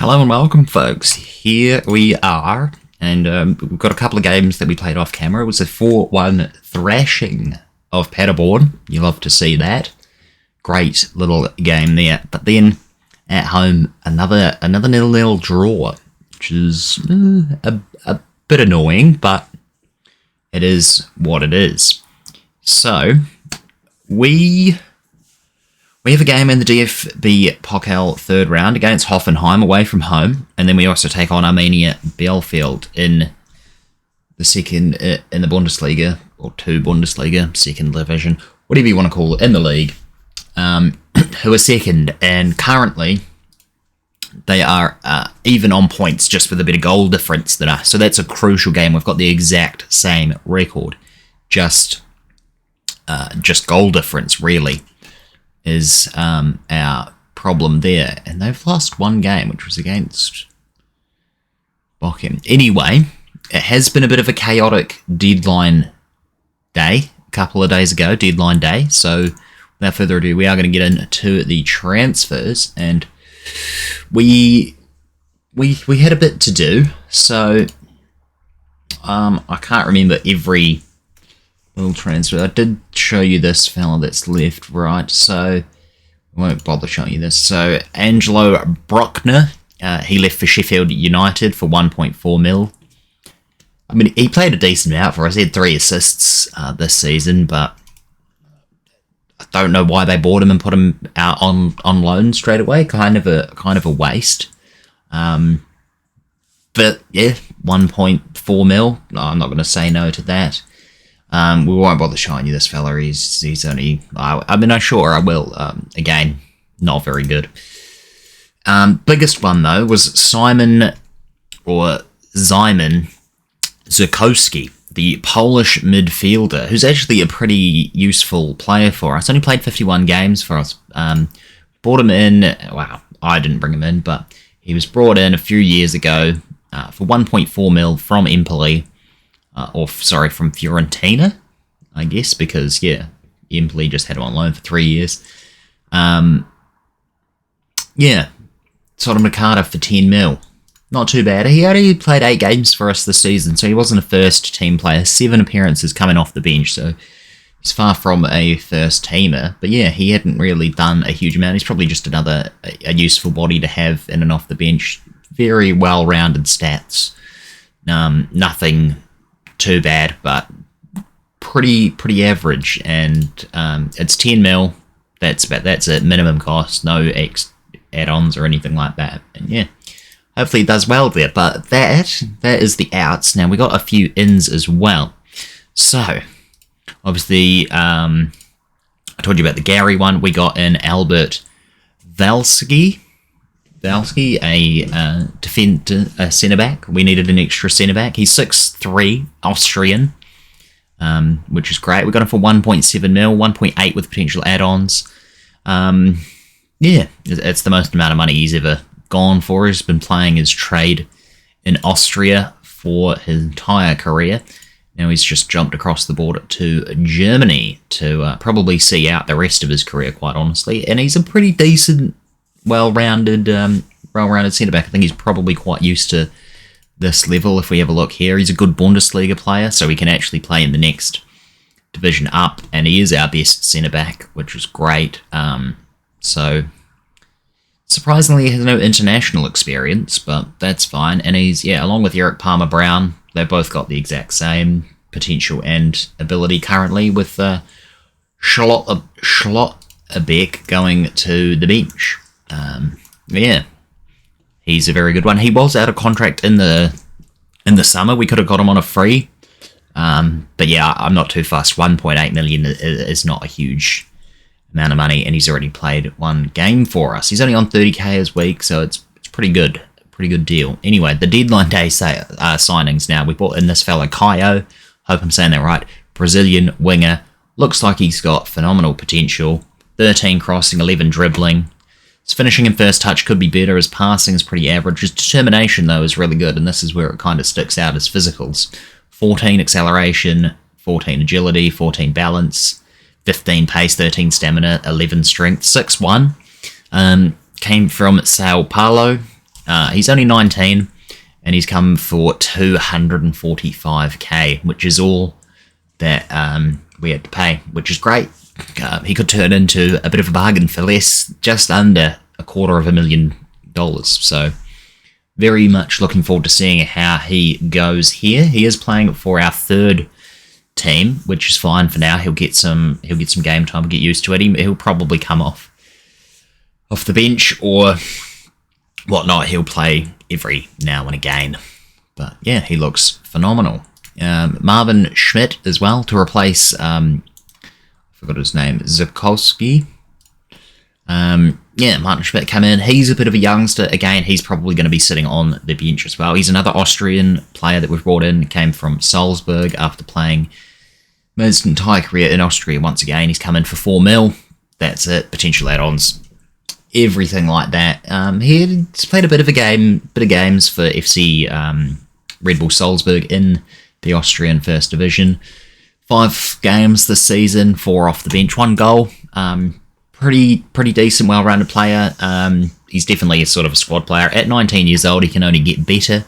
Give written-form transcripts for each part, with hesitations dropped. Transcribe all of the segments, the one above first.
Hello and welcome, folks. Here we are, and we've got a couple of games that we played off camera. It was a 4-1 thrashing of Paderborn. You love to see that. Great little game there. But then at home, another 0-0 draw, which is a bit annoying, but it is what it is. So we have a game in the DFB Pokal third round against Hoffenheim away from home, and then we also take on Armenia Bielefeld in the second in the Bundesliga, or two Bundesliga, second division, whatever you want to call it, in the league, who are second, and currently they are even on points, just with a bit of goal difference than us. So that's a crucial game. We've got the exact same record, just goal difference really is our problem there. And they've lost one game, which was against Bochum. Anyway, it has been a bit of a chaotic deadline day, a couple of days ago, deadline day. So without further ado, we are going to get into the transfers, and we had a bit to do. So I can't remember every little transfer. I did show you this fella that's left, right? So I won't bother showing you this. So Angelo Brockner, he left for Sheffield United for 1.4 mil. I mean, he played a decent amount for us. He had 3 assists this season, but I don't know why they bought him and put him out on loan straight away. Kind of a waste. But yeah, 1.4 mil. I'm not going to say no to that. We won't bother showing you this fella. He's only... I mean, I'm sure I will. Again, not very good. Biggest one, though, was Szymon Zukowski, the Polish midfielder, who's actually a pretty useful player for us. Only played 51 games for us. Brought him in... Wow, I didn't bring him in, but he was brought in a few years ago for 1.4 mil from Empoli. From Fiorentina, I guess, because, yeah, Empoli just had him on loan for 3 years. Yeah, sold him to Cardiff for 10 mil. Not too bad. He only played 8 games for us this season, so he wasn't a first-team player. 7 appearances coming off the bench, so he's far from a first-teamer. But, yeah, he hadn't really done a huge amount. He's probably just a useful body to have in and off the bench. Very well-rounded stats. Nothing too bad, but pretty average, and it's 10 mil. That's it, minimum cost, no add-ons or anything like that. And yeah, hopefully it does well there. But that is the outs. Now we got a few ins as well. So obviously, I told you about the Gary one. We got in Albert Valsky, a centre-back. We needed an extra centre-back. He's 6'3", Austrian, which is great. We got him for 1.7 mil, 1.8 with potential add-ons. Yeah, it's the most amount of money he's ever gone for. He's been playing his trade in Austria for his entire career. Now he's just jumped across the border to Germany to probably see out the rest of his career, quite honestly. And he's a pretty decent, well-rounded centre-back. I think he's probably quite used to this level. If we have a look here, he's a good Bundesliga player, so he can actually play in the next division up, and he is our best centre-back, which is great. So surprisingly, he has no international experience, but that's fine. And he's, along with Eric Palmer-Brown, they've both got the exact same potential and ability currently, with Schlotterbeck going to the bench. Yeah, he's a very good one. He was out of contract in the summer. We could have got him on a free, but yeah, I'm not too fussed. 1.8 million is not a huge amount of money, and he's already played 1 game for us. He's only on 30k a week, so it's pretty good deal. Anyway, the deadline day signings now. We brought in this fella Caio. Hope I'm saying that right. Brazilian winger. Looks like he's got phenomenal potential. 13 crossing, 11 dribbling. His finishing and first touch could be better. His passing is pretty average. His determination, though, is really good, and this is where it kind of sticks out as physicals. 14 acceleration, 14 agility, 14 balance, 15 pace, 13 stamina, 11 strength, 6'1". Came from Sao Paulo. He's only 19, and he's come for 245k, which is all that we had to pay, which is great. He could turn into a bit of a bargain for less, just under $250,000. So very much looking forward to seeing how he goes here. He is playing for our third team, which is fine for now. He'll get some game time, get used to it. He'll probably come off the bench or whatnot. He'll play every now and again. But yeah, he looks phenomenal. Marvin Schmidt as well to replace, I forgot his name, Zukowski. Martin Schmidt come in. He's a bit of a youngster. Again, he's probably going to be sitting on the bench as well. He's another Austrian player that we've brought in. He came from Salzburg after playing his entire career in Austria. Once again, he's come in for 4 mil. That's it. Potential add-ons. Everything like that. He's played a bit of games for FC Red Bull Salzburg in the Austrian First Division. 5 games this season, 4 off the bench, 1 goal. Pretty decent, well-rounded player. He's definitely a sort of a squad player. At 19 years old, he can only get better.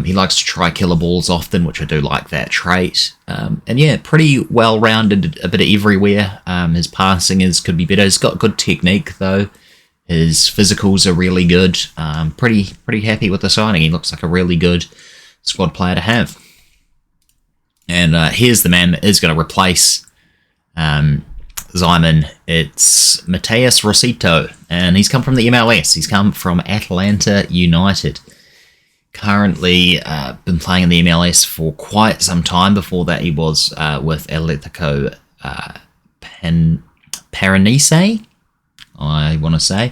He likes to try killer balls often, which I do like that trait. And yeah, pretty well-rounded, a bit of everywhere. His passing could be better. He's got good technique, though. His physicals are really good. Pretty happy with the signing. He looks like a really good squad player to have. And here's the man that is going to replace Zyman. It's Mateus Rosito, and he's come from the MLS. He's come from Atlanta United. Currently been playing in the MLS for quite some time. Before that, he was with Atletico Paranaense, I want to say.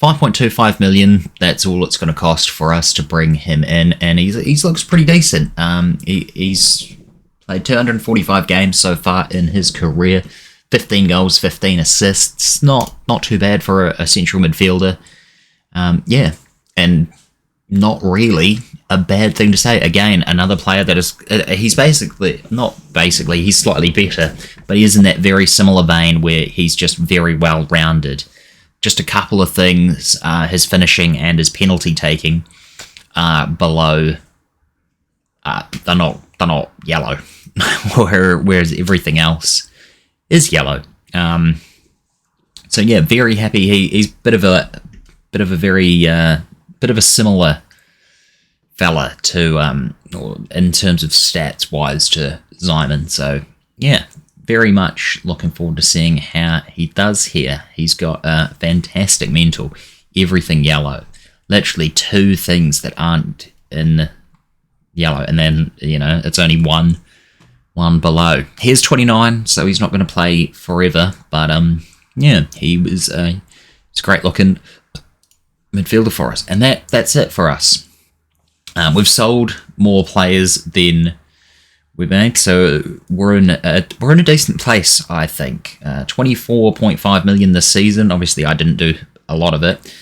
5.25 million, that's all it's going to cost for us to bring him in, and he looks pretty decent. He's played 245 games so far in his career, 15 goals, 15 assists, not too bad for a central midfielder. And not really a bad thing to say. Again, another player that is, he's he's slightly better, but he is in that very similar vein where he's just very well-rounded. Just a couple of things, his finishing and his penalty taking below, they're not yellow, whereas everything else is yellow. So yeah, very happy. He's bit of a similar fella to in terms of stats wise to Zyman. So yeah, very much looking forward to seeing how he does here. He's got a fantastic mental, everything yellow. Literally 2 things that aren't in yellow, and then it's only one below. He's 29, so he's not going to play forever. But he was it's a great looking midfielder for us, and that's it for us. We've sold more players than we've made, so we're in a decent place, I think. 24.5 million this season. Obviously, I didn't do a lot of it,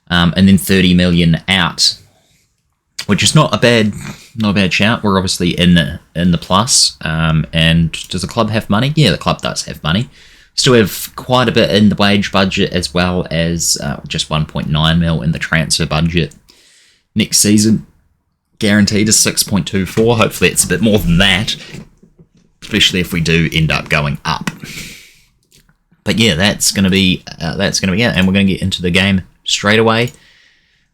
and then 30 million out, which is not a bad shout. We're obviously in the plus. And does the club have money? Yeah, the club does have money. Still have quite a bit in the wage budget, as well as just 1.9 mil in the transfer budget. Next season, guaranteed is 6.24. Hopefully it's a bit more than that, especially if we do end up going up. But yeah, that's gonna be it, and we're gonna get into the game straight away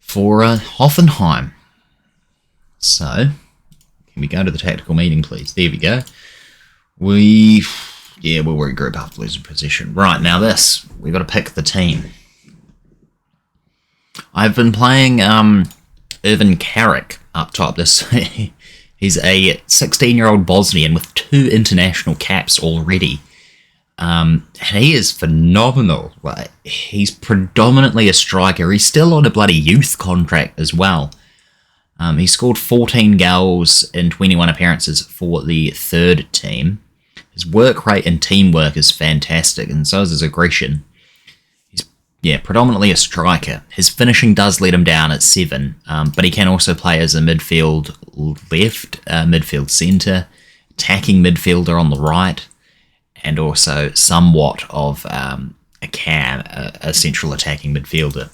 for Hoffenheim. So, can we go to the tactical meeting, please? There we go. We'll regroup after losing position. Right, now we've got to pick the team. I've been playing Irvin Karic up top. He's a 16-year-old Bosnian with 2 international caps already. And he is phenomenal. He's predominantly a striker. He's still on a bloody youth contract as well. He scored 14 goals in 21 appearances for the third team. His work rate and teamwork is fantastic, and so is his aggression. He's predominantly a striker. His finishing does let him down at 7, but he can also play as a midfield left, midfield centre, attacking midfielder on the right, and also somewhat of a central attacking midfielder.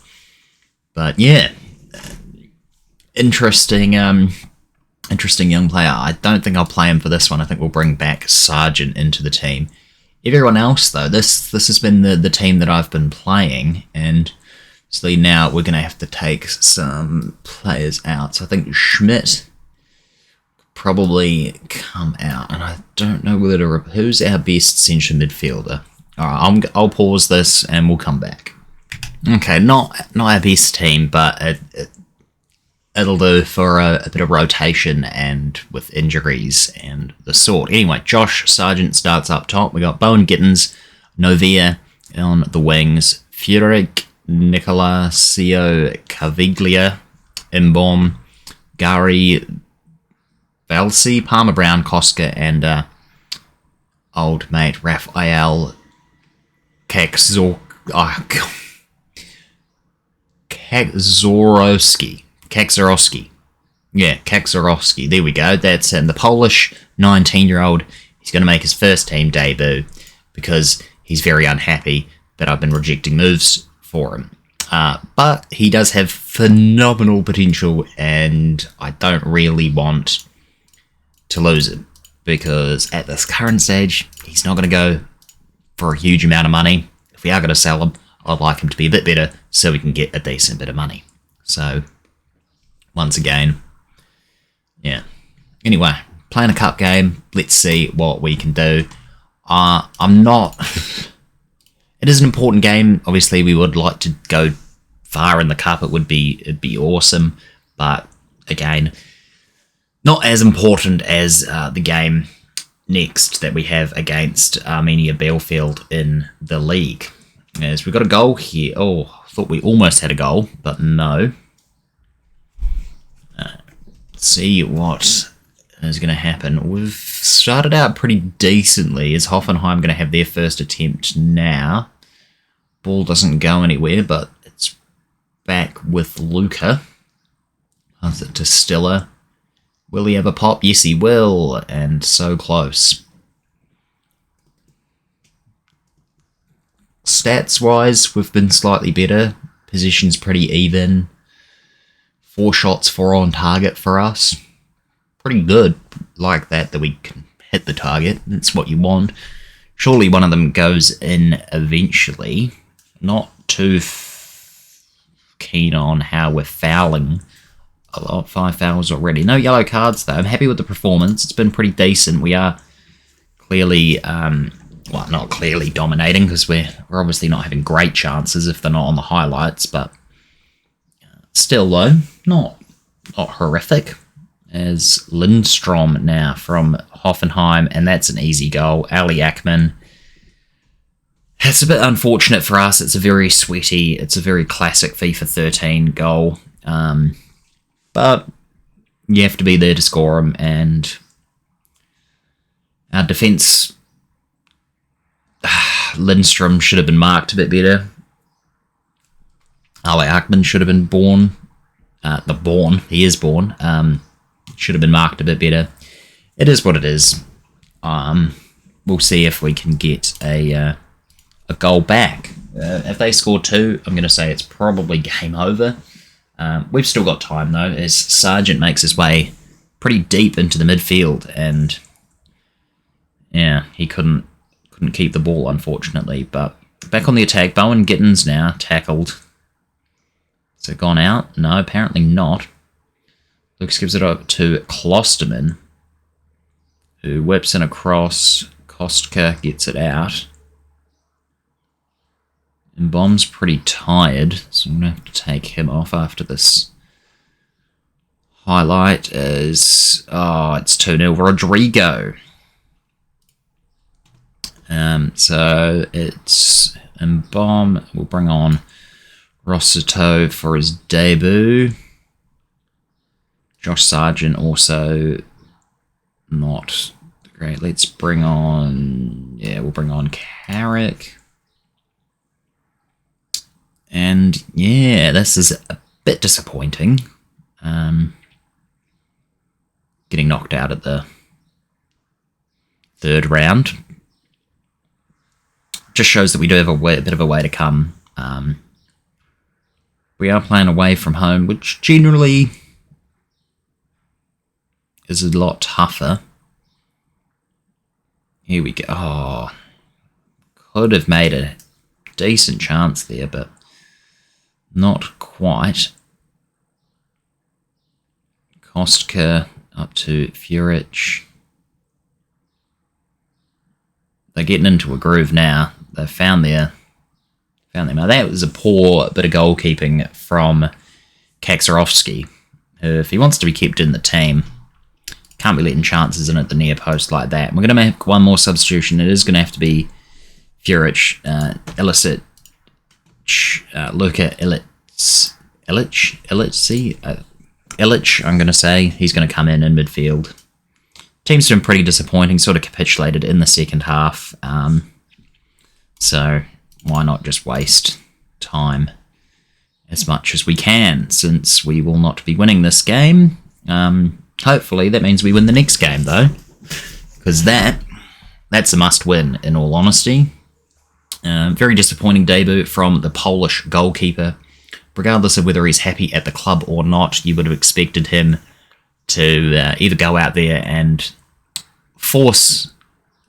But yeah, interesting interesting young player. I don't think I'll play him for this one. I think we'll bring back Sargent into the team. Everyone else, though, this has been the team that I've been playing, and so now we're going to have to take some players out. So I think Schmidt probably come out, and I don't know who's our best central midfielder. Alright, I'll pause this and we'll come back. Okay, not our best team, but it'll do for a bit of rotation and with injuries and the sort. Anyway, Josh Sargent starts up top. We got Bowen Gittins, Novia on the wings, Furyk, Nicolasio Caviglia, Imbom, Gary Valsi, Palmer Brown, Koska, and old mate Raphael Kakzorowski. Yeah, Kakzorowski. There we go. That's the Polish 19-year-old. He's going to make his first team debut because he's very unhappy that I've been rejecting moves for him. But he does have phenomenal potential, and I don't really want to lose him because at this current stage, he's not going to go for a huge amount of money. If we are going to sell him, I'd like him to be a bit better so we can get a decent bit of money. So, once again, yeah. Anyway, playing a cup game. Let's see what we can do. I'm not... It is an important game. Obviously, we would like to go far in the cup. It'd be awesome. But, again, not as important as the game next that we have against Armenia Bielefeld in the league. As we've got a goal here. Oh, I thought we almost had a goal, but no. Let's see what is going to happen. We've started out pretty decently. Is Hoffenheim going to have their first attempt now? Ball doesn't go anywhere, but it's back with Luca. Pass it to Stiller. Will he have a pop? Yes, he will. And so close. Stats-wise, we've been slightly better. Position's pretty even. 4 shots, 4 on target for us. Pretty good. Like that we can hit the target. That's what you want. Surely one of them goes in eventually. Not too keen on how we're fouling. A lot, 5 fouls already. No yellow cards, though. I'm happy with the performance. It's been pretty decent. We are clearly... well, not clearly dominating, because we're obviously not having great chances if they're not on the highlights, but still, though, not horrific. As Lindstrom now from Hoffenheim, and that's an easy goal. Ali Akman. It's a bit unfortunate for us. It's a very sweaty, it's a very classic FIFA 13 goal, but you have to be there to score them, and our defence... Lindstrom should have been marked a bit better. Ali Akman should have been born. He is born. Should have been marked a bit better. It is what it is. We'll see if we can get a goal back. If they score 2, I'm going to say it's probably game over. We've still got time, though, as Sargent makes his way pretty deep into the midfield, and yeah, he couldn't keep the ball, unfortunately. But back on the attack, Bowen Gittins now tackled. Has it gone out? No, apparently not. Lucas gives it up to Klosterman, who whips in across. Kostka gets it out. And Bomb's pretty tired, so I'm going to have to take him off after this. Highlight is... oh, it's 2-0 Rodrigo. So it's Mbom. We'll bring on Rossito for his debut. Josh Sargent also not great. Let's bring on... yeah, we'll bring on Carrick. And yeah, this is a bit disappointing. Getting knocked out at the 3rd round. Just shows that we do have a bit of a way to come. We are playing away from home, which generally is a lot tougher. Here we go. Oh, could have made a decent chance there, but not quite. Kostka up to Furic. They're getting into a groove now. They've found their mark. That was a poor bit of goalkeeping from Kaczorowski. If he wants to be kept in the team, can't be letting chances in at the near post like that. We're going to make one more substitution. It is going to have to be Furic, Luka Ilic, I'm going to say. He's going to come in midfield. Team's been pretty disappointing, sort of capitulated in the second half. So why not just waste time as much as we can, since we will not be winning this game. Hopefully that means we win the next game, though, because that's a must-win, in all honesty. Very disappointing debut from the Polish goalkeeper. Regardless of whether he's happy at the club or not, you would have expected him to either go out there and force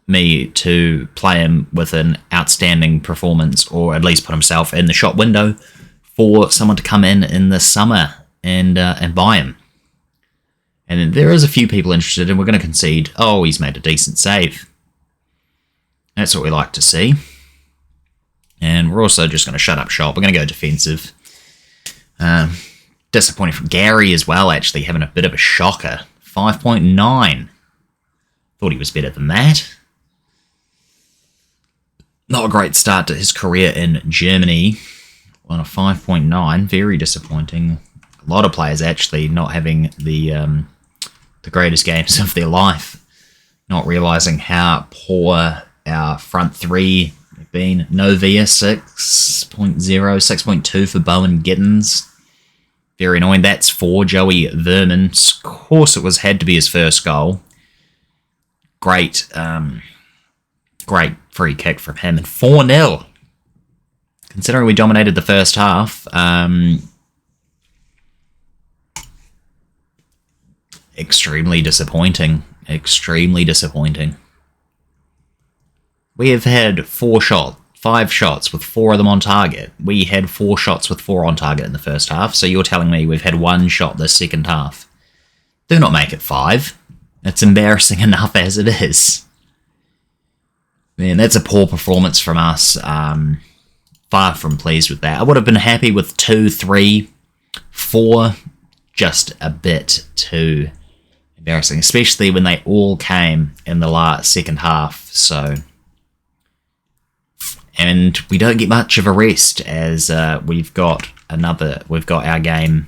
me to play him with an outstanding performance, or at least put himself in the shop window for someone to come in the summer and buy him. And there is a few people interested, and we're going to concede, oh, he's made a decent save. That's what we like to see. And we're also just going to shut up shop. We're going to go defensive. Disappointing from Gary as well, actually, having a bit of a shocker. 5.9. Thought he was better than that. Not a great start to his career in Germany. On a 5.9, very disappointing. A lot of players actually not having the greatest games of their life. Not realising how poor our front three have been. Novia 6.0, 6.2 for Bowen Giddens. Very annoying. That's for Joey Verman. Of course it had to be his first goal. Great free kick from him. And 4-0. Considering we dominated the first half, extremely disappointing. Extremely disappointing. We have had 5 shots with 4 of them on target. We had 4 shots with 4 on target in the first half, so you're telling me we've had 1 shot this second half. Do not make it 5. It's embarrassing enough as it is. Man, that's a poor performance from us. Far from pleased with that. I would have been happy with 2, 3, 4. Just a bit too embarrassing, especially when they all came in the second half. So, and we don't get much of a rest, as we've got our game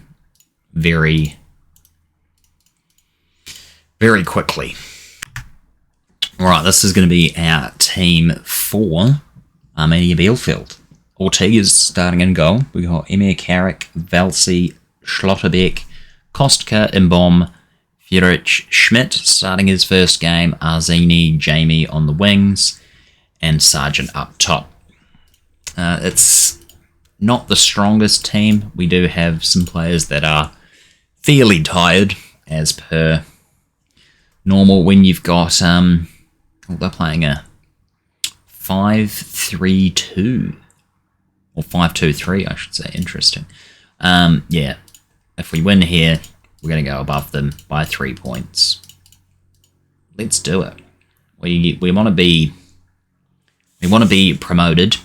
very, very quickly. Alright, this is going to be our team for Armenia Bielefeld. Ortiga's starting in goal. We got Emir Carrick, Valsi, Schlotterbeck, Kostka, Imbom, Furic, Schmidt starting his first game, Arzini, Jamie on the wings, and Sargent up top. It's not the strongest team. We do have some players that are fairly tired, as per normal when you've got... they're playing a 5-3-2. Or 5-2-3, I should say. Interesting. Yeah. If we win here, we're going to go above them by 3 points. Let's do it. We want to be promoted.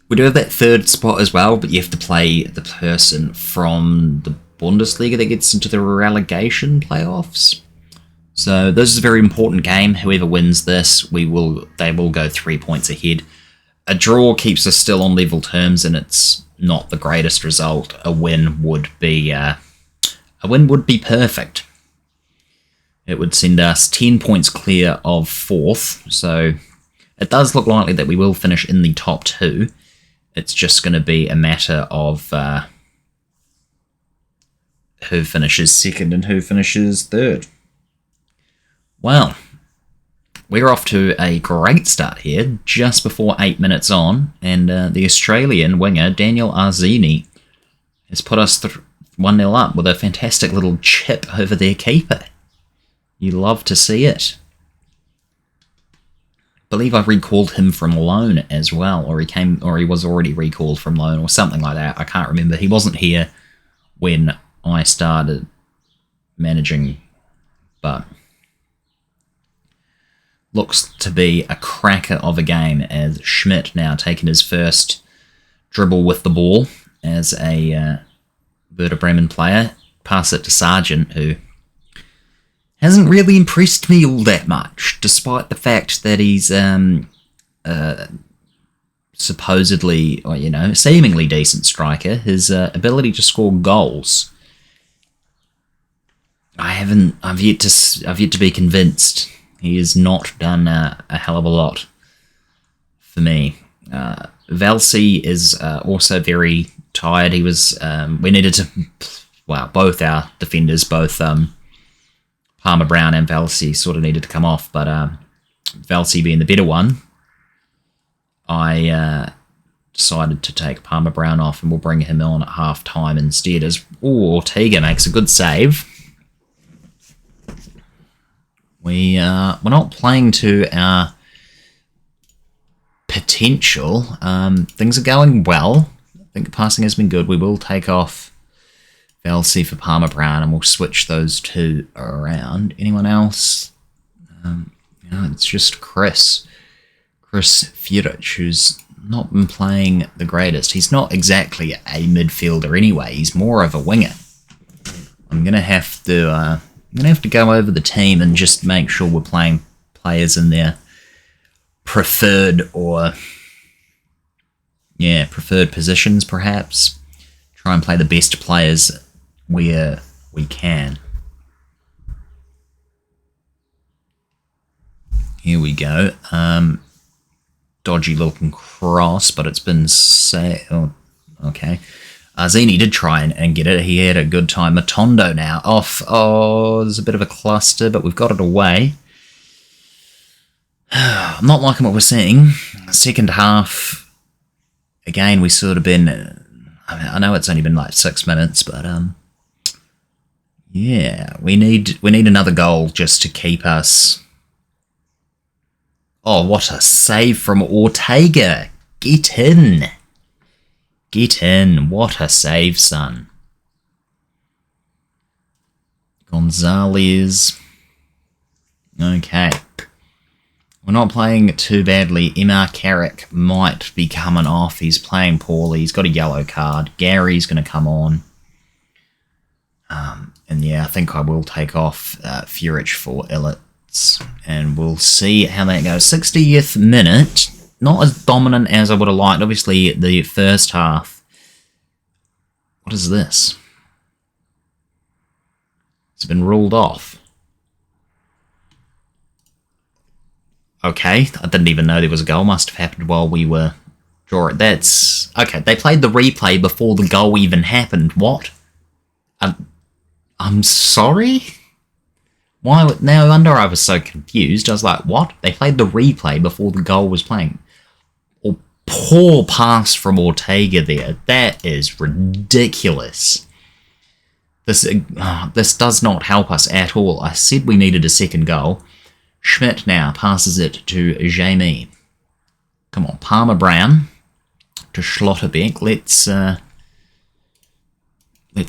We do have that third spot as well, but you have to play the person from the Bundesliga that gets into the relegation playoffs. So this is a very important game. Whoever wins this, they will go 3 points ahead. A draw keeps us still on level terms, and it's not the greatest result. A win would be perfect. It would send us 10 points clear of 4th. So it does look likely that we will finish in the top 2. It's just going to be a matter of who finishes second and who finishes third. Well, we're off to a great start here, just before 8 minutes on, and the Australian winger, Daniel Arzini, has put us 1-0 up with a fantastic little chip over their keeper. You love to see it. I believe I recalled him from loan as well, or he was already recalled from loan, or something like that. I can't remember. He wasn't here when I started managing, but looks to be a cracker of a game as Schmidt now taking his first dribble with the ball as a Werder Bremen player. Pass it to Sargent, who hasn't really impressed me all that much, despite the fact that he's supposedly, or seemingly decent striker. His ability to score goals, I've yet to be convinced. He has not done a hell of a lot for me. Valsi is also very tired. He was. We needed to. Well, both our defenders, both Palmer Brown and Valsi, sort of needed to come off, but Valsi being the better one, I decided to take Palmer Brown off, and we'll bring him on at half time instead. As Ortega makes a good save. We're not playing to our potential. Things are going well. I think the passing has been good. We will take off Valsi for Palmer Brown, and we'll switch those two around. Anyone else? It's just Chris Furic, who's not been playing the greatest. He's not exactly a midfielder anyway. He's more of a winger. I'm gonna have to go over the team and just make sure we're playing players in their preferred positions, perhaps. Try and play the best players where we can. Here we go. Dodgy looking cross, but it's been okay. Zini did try and get it. He had a good time. Matondo now off. Oh, there's a bit of a cluster, but we've got it away. I'm not liking what we're seeing. Second half, again, we sort of been. I know it's only been like 6 minutes, but yeah, we need another goal just to keep us. Oh, what a save from Ortega! Get in! Get in! What a save, son. Gonzalez. Okay. We're not playing too badly. Emar Carrick might be coming off. He's playing poorly. He's got a yellow card. Gary's going to come on. And yeah, I think I will take off Furic for Illitz. And we'll see how that goes. 60th minute. Not as dominant as I would have liked. Obviously, the first half. What is this? It's been ruled off. Okay, I didn't even know there was a goal. Must have happened while we were drawing. That's... Okay, they played the replay before the goal even happened. What? I'm sorry? Why? No wonder I was so confused. I was like, what? They played the replay before the goal was playing. Oh, poor pass from Ortega there. That is ridiculous. This does not help us at all. I said we needed a second goal. Schmidt now passes it to Jamie. Come on, Palmer Brown to Schlotterbeck. Let's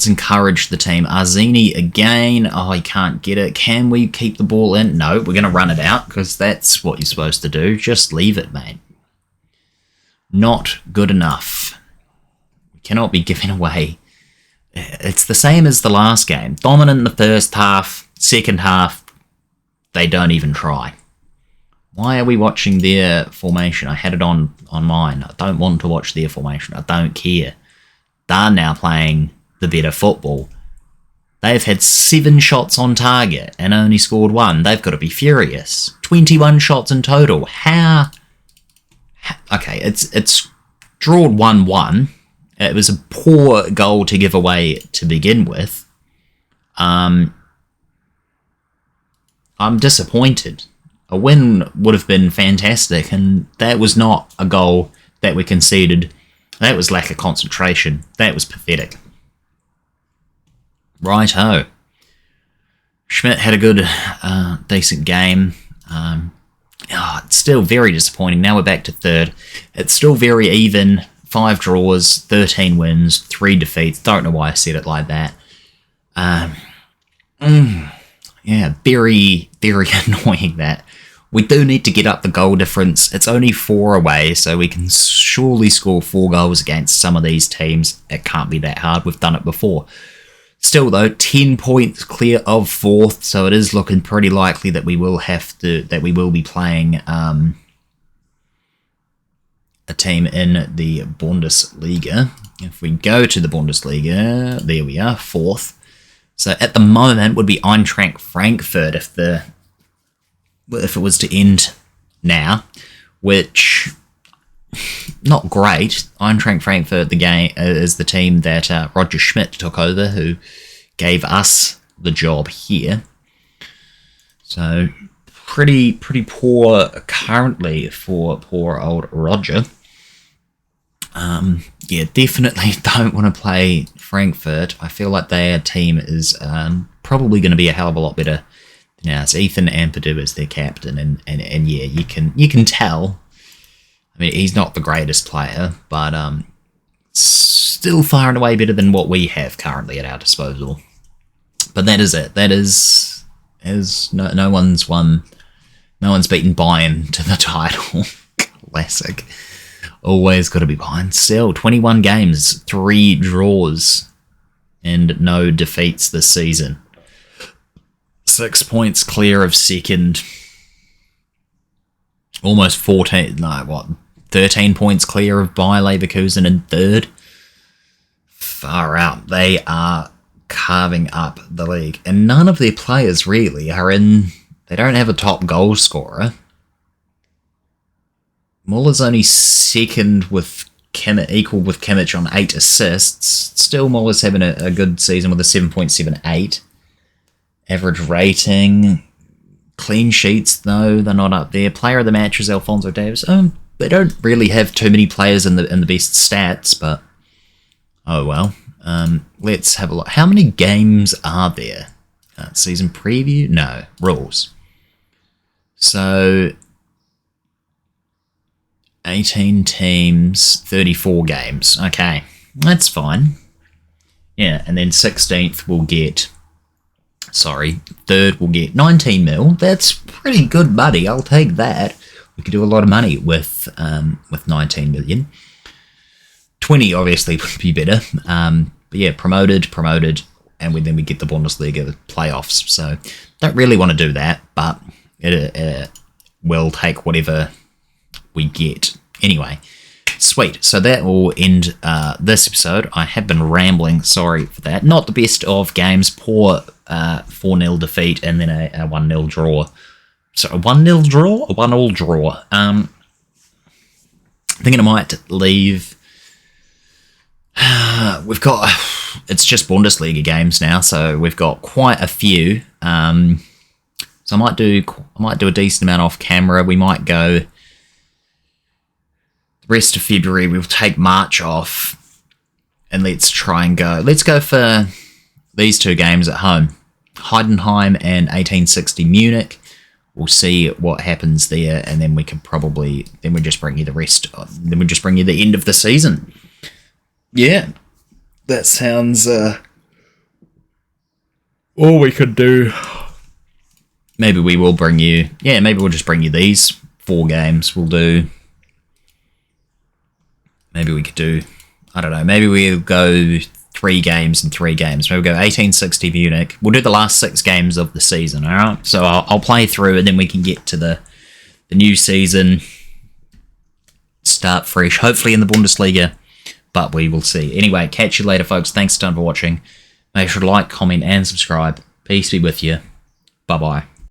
encourage the team. Arzini again. Oh, he can't get it. Can we keep the ball in? No, we're going to run it out because that's what you're supposed to do. Just leave it, mate. Not good enough. We cannot be giving away. It's the same as the last game. Dominant in the first half, second half, they don't even try. Why are we watching their formation? I had it on mine. I don't want to watch their formation. I don't care. They're now playing the better football. They've had 7 shots on target and only scored 1. They've got to be furious. 21 shots in total. How? Okay, it's drawn 1-1. It was a poor goal to give away to begin with. I'm disappointed. A win would have been fantastic, and that was not a goal that we conceded. That was lack of concentration. That was pathetic. Righto. Schmidt had a good, decent game. It's still very disappointing. Now we're back to third. It's still very even. 5 draws, 13 wins, 3 defeats. Don't know why I said it like that. Yeah, very, very annoying that. We do need to get up the goal difference. It's only 4 away, so we can surely score 4 goals against some of these teams. It can't be that hard. We've done it before. Still, though, 10 points clear of 4th, so it is looking pretty likely that we will be playing a team in the Bundesliga. If we go to the Bundesliga, there we are, 4th. So at the moment would be Eintracht Frankfurt if it was to end now, which not great. Eintracht Frankfurt is the team that Roger Schmidt took over, who gave us the job here. So pretty poor currently for poor old Roger. Yeah, definitely don't want to play Frankfurt. I feel like their team is probably going to be a hell of a lot better. Now it's Ethan Ampadu as their captain, and yeah, you can tell. I mean, he's not the greatest player, but still far and away better than what we have currently at our disposal. But that is it. That is no one's beaten Bayern to the title. Classic. Always got to be Bayern. Still, 21 games, 3 draws, and no defeats this season. 6 points clear of second. Almost 13 points clear of Bayer Leverkusen in third. Far out. They are carving up the league. And none of their players really are in... They don't have a top goal scorer. Muller's only second with Kimmich, equal with Kimmich on 8 assists. Still, Muller's having a good season with a 7.78. Average rating. Clean sheets, though, they're not up there. Player of the match is Alphonso Davies. They don't really have too many players in the best stats, but oh well. Let's have a look. How many games are there? Season preview? No. Rules. So 18 teams, 34 games. Okay, that's fine. Yeah, and then 16th will get... Sorry, 3rd will get 19 mil. That's pretty good money. I'll take that. We could do a lot of money with 19 million. 20 obviously would be better. But yeah, promoted, and then we get the Bundesliga playoffs. So don't really want to do that, but it will take whatever we get. Anyway, sweet. So that will end this episode. I have been rambling. Sorry for that. Not the best of games. Poor 4-0 defeat and then a 1-0 draw. So a 1-0 draw? A 1-1 draw. Thinking I might leave. We've got... It's just Bundesliga games now, so we've got quite a few. So I might do a decent amount off camera. We might go... Rest of February, we'll take March off, and let's go for these 2 games at home, Heidenheim and 1860 Munich. We'll see what happens there, and then we just bring you the rest. Then we just bring you the end of the season. Yeah, that sounds all we could do. Maybe we will bring you. Yeah, maybe we'll just bring you these 4 games. We'll do. Maybe we could do, I don't know, maybe we'll go 3 games and 3 games. Maybe we'll go 1860 Munich. We'll do the last 6 games of the season, alright? So I'll play through and then we can get to the new season, start fresh, hopefully in the Bundesliga, but we will see. Anyway, catch you later, folks. Thanks a ton for watching. Make sure to like, comment, and subscribe. Peace be with you. Bye-bye.